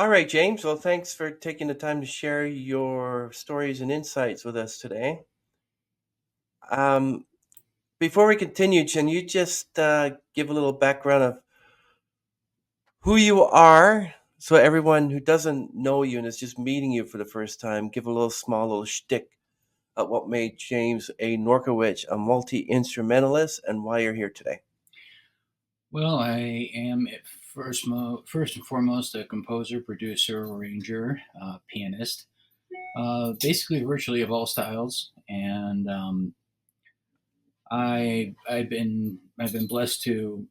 All right, James. Well, thanks for taking the time to share your stories and insights with us today. Um, Before we continue, can you just give a little background of who you are, so everyone who doesn't know you and is just meeting you for the first time, give a little small little shtick of what made James a Norkawich, a multi-instrumentalist, and why you're here today. Well, I am at first and foremost a composer, producer, arranger, pianist, basically virtually of all styles. And I've been blessed to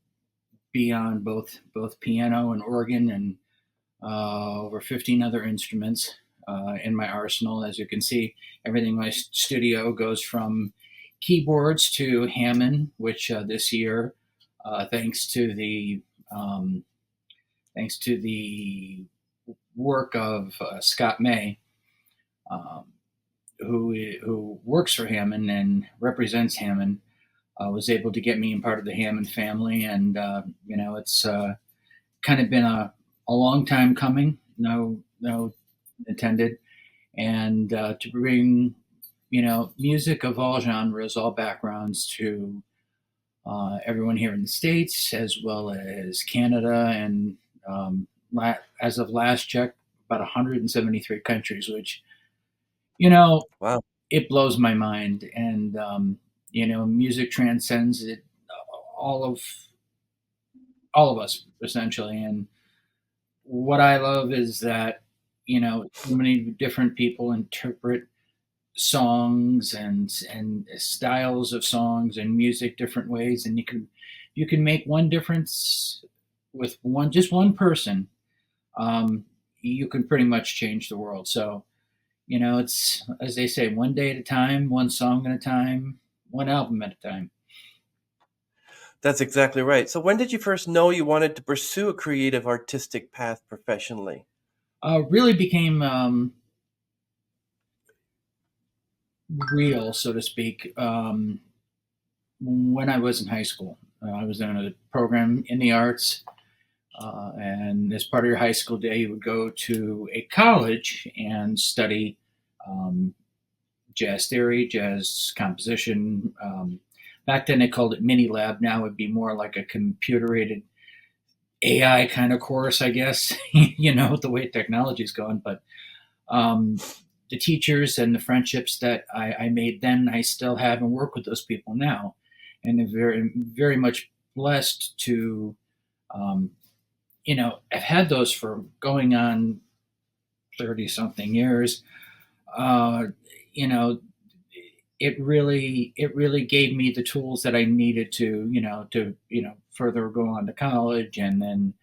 be on both piano and organ and over 15 other instruments in my arsenal. As you can see, everything in my studio goes from keyboards to Hammond, which this year, thanks to um, the work of Scott May, um, who works for Hammond and represents Hammond, was able to get me in part of the Hammond family, and it's kind of been a long time coming. No intended, and to bring music of all genres, all backgrounds to everyone here in the States, as well as Canada, and as of last check, about 173 countries, which, you know, Wow, it blows my mind. And, music transcends it, all of, all of us, essentially. And what I love is that, so many different people interpret songs and styles of songs and music different ways, and you can make one difference with one person. You can pretty much change the world. So it's, as they say, one day at a time, one song at a time, one album at a time. that's exactly right. So, when did you first know you wanted to pursue a creative artistic path professionally? Really became real, so to speak, when I was in high school. I was in a program in the arts, and as part of your high school day, you would go to a college and study um, jazz theory, jazz composition. Back then, they called it mini lab. Now it'd be more like a computer aided AI kind of course, I guess. The way technology's going. But um, the teachers and the friendships that I made then, I still have and work with those people now, and I'm very, very much blessed to um, I've had those for going on 30 something years. Uh, you know, it really gave me the tools that I needed to further go on to college, and then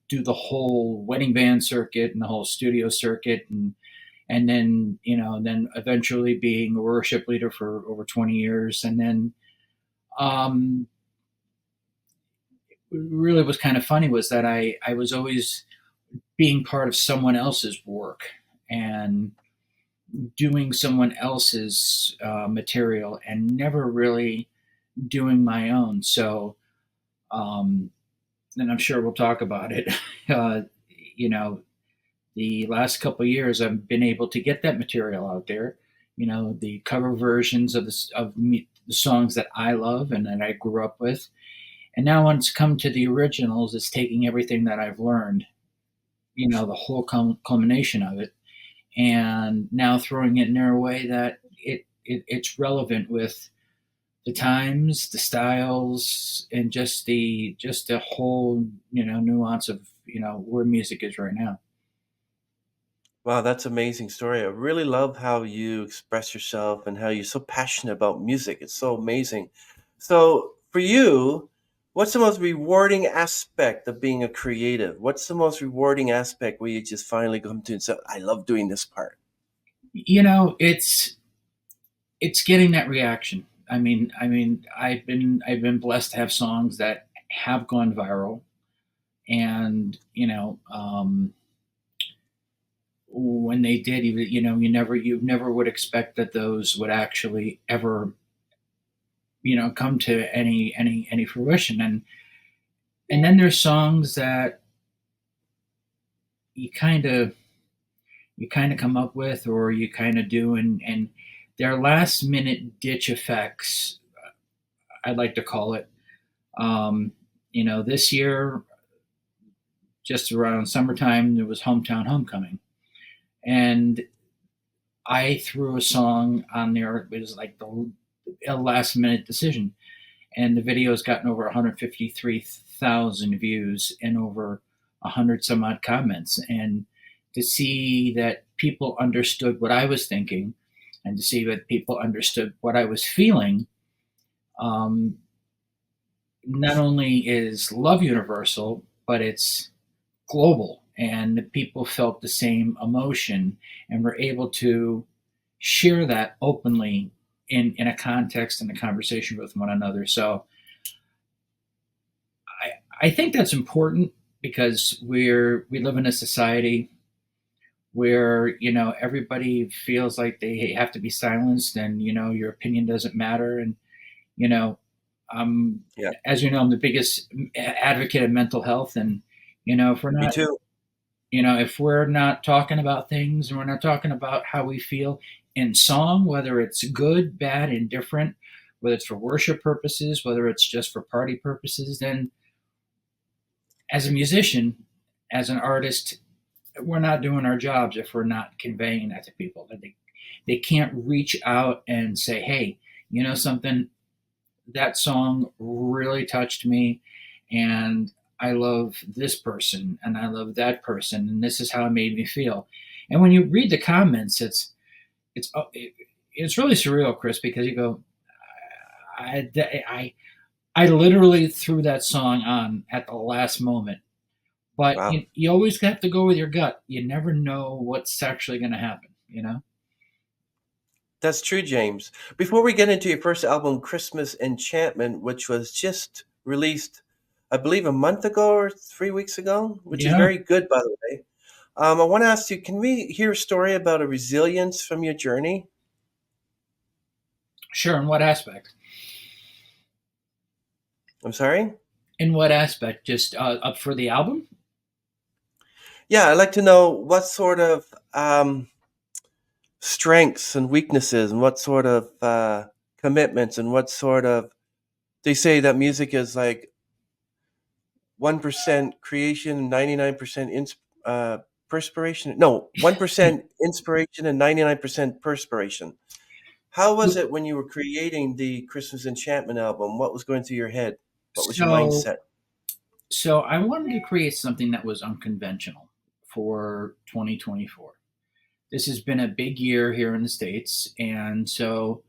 do the whole wedding band circuit and the whole studio circuit, and then eventually being a worship leader for over 20 years. And then um, really was kind of funny was that I was always being part of someone else's work and doing someone else's material and never really doing my own. So, um, and I'm sure we'll talk about it. Uh, you know, the last couple of years, I've been able to get that material out there. The cover versions the songs that I love and that I grew up with. And now, when it's come to the originals, it's taking everything that I've learned, the whole culmination of it, and now throwing it in a way that it's relevant with the times, the styles, and just the whole nuance of where music is right now. Wow, that's amazing story. I really love how you express yourself and how you're so passionate about music. It's so amazing. So, for you, what's the most rewarding aspect of being a creative? What's the most rewarding aspect where you just finally come to and say, I love doing this part? It's getting that reaction. I mean, I've been blessed to have songs that have gone viral, and when they did, you never would expect that those would actually ever come to any fruition. And then there's songs that you kind of come up with, or you kind of do, and they're last minute ditch effects, I'd like to call it. Um, this year, just around summertime, there was Hometown Homecoming, and I threw a song on there. It was like a last minute decision, and the video has gotten over 153,000 views and over 100 some odd comments. And to see that people understood what I was thinking, and to see that people understood what I was feeling, um, not only is love universal, but it's global, and the people felt the same emotion and were able to share that openly in a context and a conversation with one another. So I think that's important, because we live in a society where everybody feels like they have to be silenced, and your opinion doesn't matter. And you know um Yeah, as you know, I'm the biggest advocate of mental health. And if we're me not too. talking about things, and we're not talking about how we feel in song, whether it's good, bad, indifferent, whether it's for worship purposes, whether it's just for party purposes, then as a musician, as an artist, we're not doing our jobs if we're not conveying that to people. That they can't reach out and say, hey, something, that song really touched me, and I love this person, and I love that person, and this is how it made me feel. And when you read the comments, it's it's really surreal, Chris, because you go, I, I, I literally threw that song on at the last moment. But Wow. you always have to go with your gut. You never know what's actually going to happen. That's true, James. Before we get into your first album, Christmas Enchantment, which was just released, I believe, a month ago or 3 weeks ago, which is Yeah, very good, by the way. I want to ask you, can we hear a story about a resilience from your journey? sure. In what aspect? I'm sorry? In what aspect? Just up for the album? Yeah, I'd like to know what sort of strengths and weaknesses and what sort of commitments and what sort of, they say that music is like 1% creation and 99% perspiration. No, 1% inspiration and 99% perspiration. How was it when you were creating the Christmas Enchantment album? What was going through your head? What was your So, mindset? so I wanted to create something that was unconventional for 2024. This has been a big year here in the States. And so,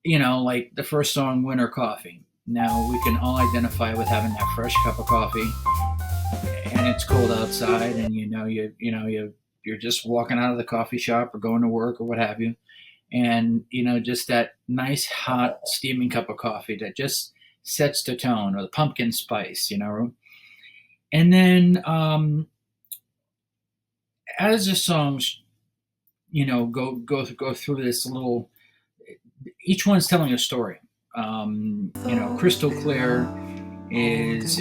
like the first song, Winter Coffee. Now we can all identify with having that fresh cup of coffee, and it's cold outside, and you're just walking out of the coffee shop or going to work or what have you, and just that nice hot steaming cup of coffee that just sets the tone, or the pumpkin spice. And then as the songs go through this little, each one's telling a story. Crystal Clear is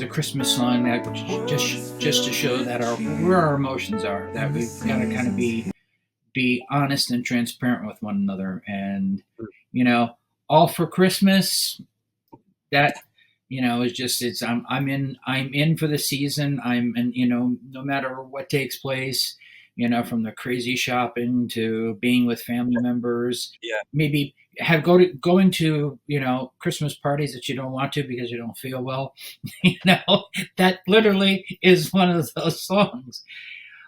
a Christmas song that just to show that where our emotions are, that we've got to kind of be honest and transparent with one another. And you know all for Christmas, that is just, it's I'm in for the season. I'm and no matter what takes place, from the crazy shopping to being with family members, Yeah. maybe going to Christmas parties that you don't want to because you don't feel well. you know that literally is one of those songs.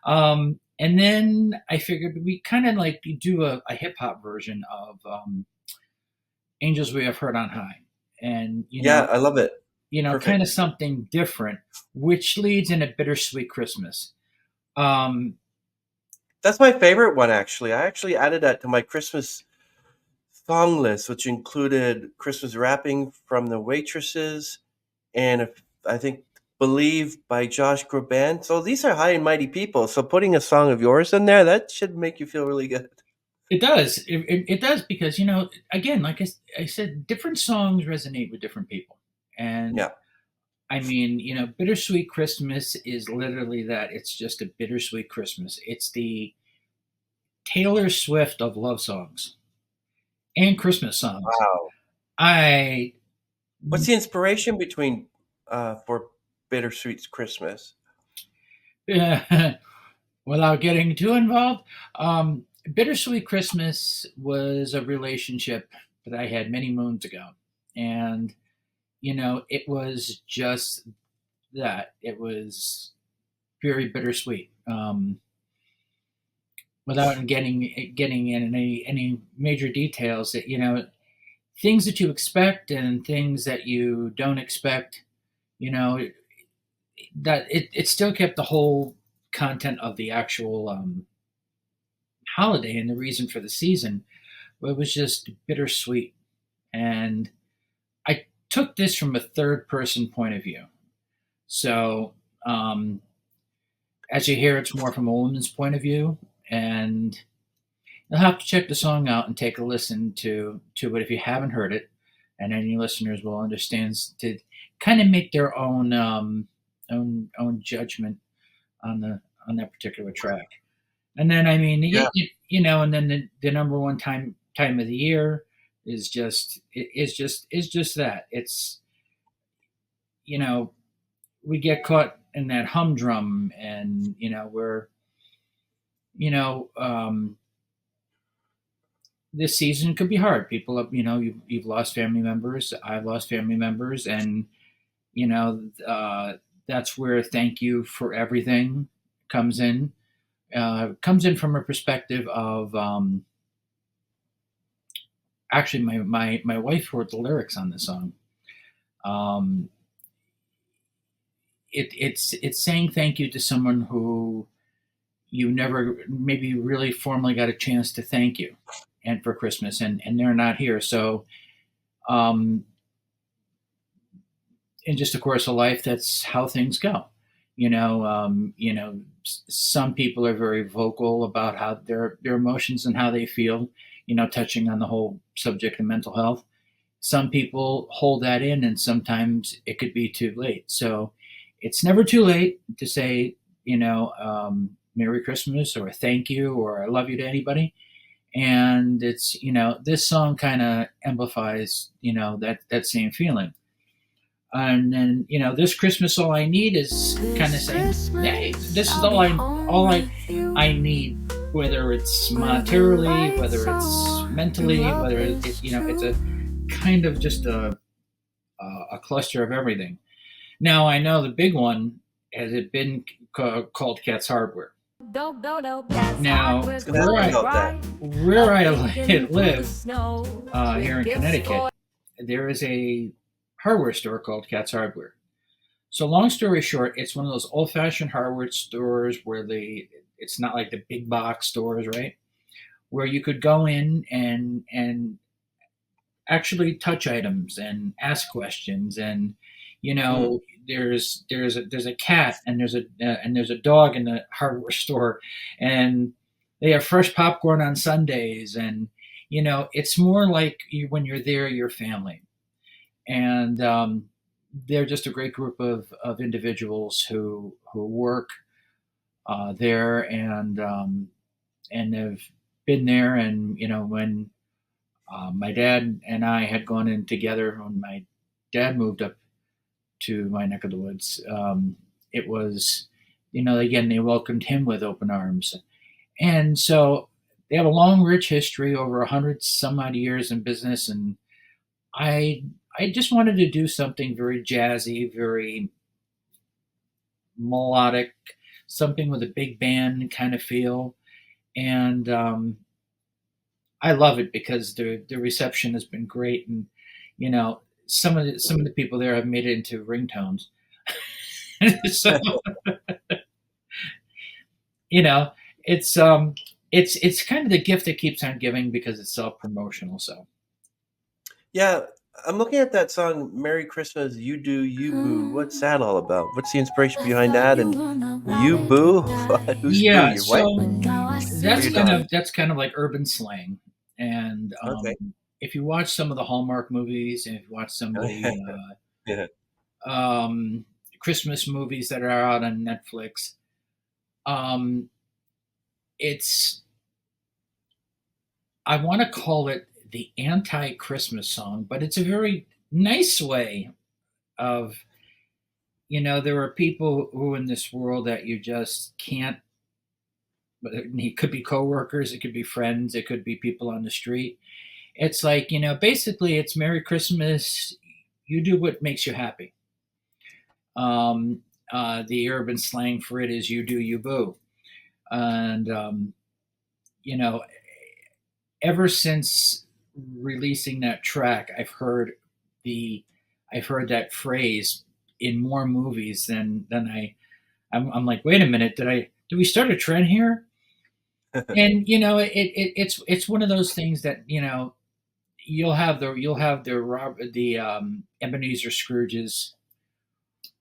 And then I figured we kind of like do a hip hop version of Angels We Have Heard on High. And Yeah, I love it. kind Perfect. of something different, which leads in a bittersweet Christmas. Um, That's my favorite one, actually. I actually added that to my Christmas song list, which included Christmas wrapping from the waitresses and I think Believe by Josh Groban. So these are high and mighty people. So putting a song of yours in there, that should make you feel really good. it does. It does, because again, like I said, different songs resonate with different people, and Yeah. I mean, Bittersweet Christmas is literally that. It's just a bittersweet Christmas. It's the Taylor Swift of love songs and Christmas songs. Wow. I What's the inspiration between for Bittersweet Christmas? without getting too involved, Bittersweet Christmas was a relationship that I had many moons ago. And, it was just that. It was very bittersweet. Without getting in any major details, that things that you expect and things that you don't expect, you know that it still kept the whole content of the actual holiday and the reason for the season. But it was just bittersweet. And I took this from a third person point of view. So as you hear, it's more from a woman's point of view. And you'll have to check the song out and take a listen to it if you haven't heard it. And any listeners will understand to kind of make their own judgment on that particular track. And then I mean, Yeah. and then the number one time of the year is just that. It's we get caught in that humdrum, and we're you know this season could be hard. People have, you've lost family members. I've lost family members, and you know that's where thank you for everything comes in. Comes in from a perspective of actually my wife wrote the lyrics on the song. Um, it's saying thank you to someone who you never maybe really formally got a chance to thank you and for Christmas, and they're not here. So um, in just a course of life, that's how things go. Some people are very vocal about how their emotions and how they feel. Touching on the whole subject of mental health. Some people hold that in, and sometimes it could be too late. So it's never too late to say, Merry Christmas or thank you or I love you to anybody. And it's, this song kind of amplifies, that same feeling. And then this Christmas all I need is kind of saying, hey, this is all I need, whether it's monetarily, whether it's mentally, whether it's it's a kind of just a cluster of everything. Now I know the big one has it been called Cat's Hardware. Now where I live here in Connecticut, there is a hardware store called Cat's Hardware. So long story short, it's one of those old-fashioned hardware stores where it's not like the big box stores, right? Where you could go in and actually touch items and ask questions, and there's a cat and there's a dog in the hardware store, and they have fresh popcorn on Sundays, and it's more like when you're there, your family. And they're just a great group of individuals who work there, and have been there. And when my dad and I had gone in together, when my dad moved up to my neck of the woods, it was again, they welcomed him with open arms. And so they have a long, rich history, over 100 some odd years in business. And I just wanted to do something very jazzy, very melodic, something with a big band kind of feel. And I love it because the reception has been great, and some of the people there have made it into ringtones. So it's kind of the gift that keeps on giving because it's self promotional. So Yeah, I'm looking at that song, Merry Christmas, You Do, You Boo. What's that all about? What's the inspiration behind that? And you boo? Who's boo? yeah, Your so wife? that's kind of like urban slang. And Okay. if you watch some of the Hallmark movies, and if you watch some of the Yeah. Christmas movies that are out on Netflix. Um, it's I want to call it the anti-Christmas song, but it's a very nice way of, there are people who in this world that you just can't. It could be coworkers, it could be friends, it could be people on the street. It's like, basically, it's Merry Christmas. You do what makes you happy. The urban slang for it is "you do you boo," and you know, ever since releasing that track, the I've heard that phrase in more movies than I'm like, wait a minute, did we start a trend here? And it's one of those things that you'll have the Ebenezer Scrooges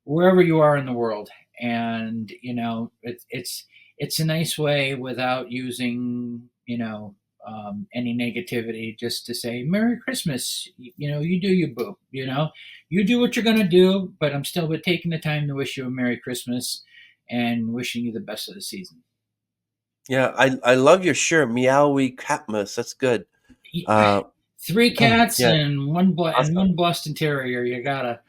wherever you are in the world, and it's a nice way without using any negativity, just to say Merry Christmas. You do you, boo. You do what you're gonna do, but I'm still taking the time to wish you a Merry Christmas and wishing you the best of the season. Yeah, I love your shirt, Meowie Catmus. That's good. Three cats Yeah, and awesome. one Boston Terrier. You gotta.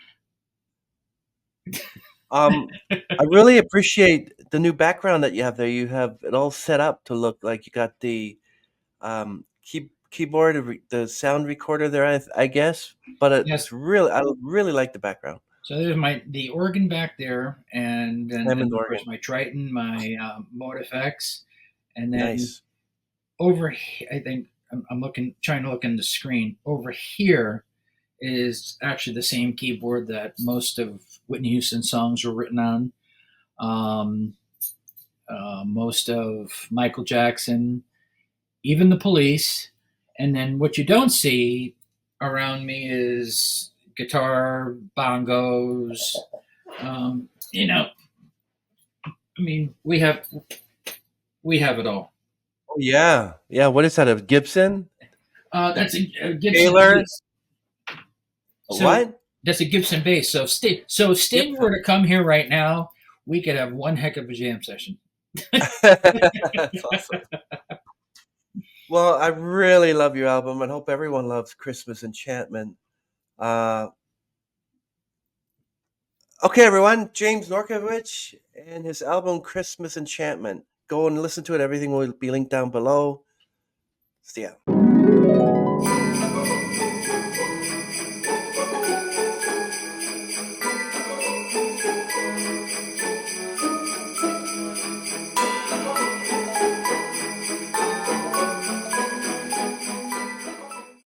I really appreciate the new background that you have there. You have it all set up to look like you got the keyboard, the sound recorder there, I guess. But Yes. I really like the background. So there's the organ back there, and Hammond of course organ, my Triton, my Mote FX, and then nice. over here, I think I'm trying to look in the screen. Over here is actually the same keyboard that most of Whitney Houston songs were written on. Um, most of Michael Jackson, even the Police, and then what you don't see around me is guitar, bongos. Um, you know, I mean, we have it all. Oh yeah, yeah. What is that? A Gibson? That's a Gibson Taylor? bass. A So what? that's a Gibson bass. So if Sting were Gibson. to come here right now, we could have one heck of a jam session. That's awesome. Well, I really love your album and hope everyone loves Christmas Enchantment. Uh, okay, everyone, James Norkawich and his album Christmas Enchantment. Go and listen to it. Everything will be linked down below. See ya.